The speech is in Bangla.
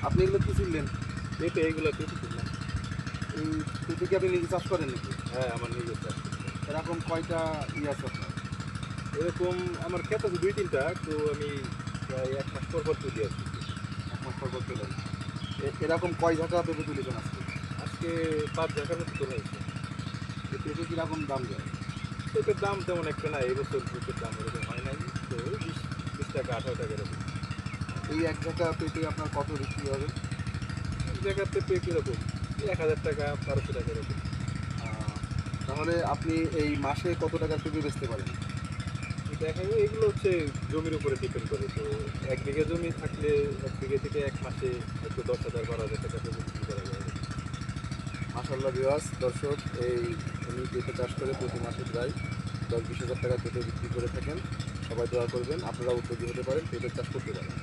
আপনি এগুলো কি ছিলেন? পেঁপে এইগুলো পেঁপে তুললাম। এই পেঁপে কি আপনি নিজে চাষ করেন নাকি? হ্যাঁ, আমার নিজের চাষ করতে। এরকম কয়টা আছে আপনার? এরকম আমার ক্ষেত আছে ২-৩টা, তো আমি প্রায় ১ মাস পর তুলি আরকি। ১ মাস পর তোলেন। এরকম কয় ঝাঁকা পেঁপে তুলেছেন আজকে? আজকে ৫ ঝাঁকার মতো তোলা হয়েছে। এই পেঁপে কিরকম দাম যায়? পেঁপের দাম তেমন একটা নাই। এবছর পেঁপের দাম ওরকম হয় নাই। তো ওই ২০ টাকা, ১৮ টাকা এরকম। এই এক ঝাঁকা পেঁপে আপনার কত বিক্রি হবে? এক জায়গার পেঁপে কিরকম? এই ১,০০০ টাকা, ১২০০ টাকা এরকম। তাহলে আপনি এই মাসে কত টাকার পেঁপে বেচতে পারেন? দেখা যায় এগুলো হচ্ছে জমির উপরে ডিপেন্ড করে। তো ১ বিঘা জমি থাকলে ১ বিঘা থেকে ১ মাসে হয়তো ১০,০০০, ১২,০০০ টাকা পেঁপে বিক্রি করা যায়। মাশাআল্লাহ ভিউয়ার্স, দর্শক উনি পেঁপে চাষ করে প্রতি মাসে প্রায় ১০-২০ হাজার টাকা পেঁপে বিক্রি করে থাকেন। সবাই দোয়া করবেন, আপনারা উদ্যোগী হতে পারেন, পেঁপে চাষ করতে পারেন।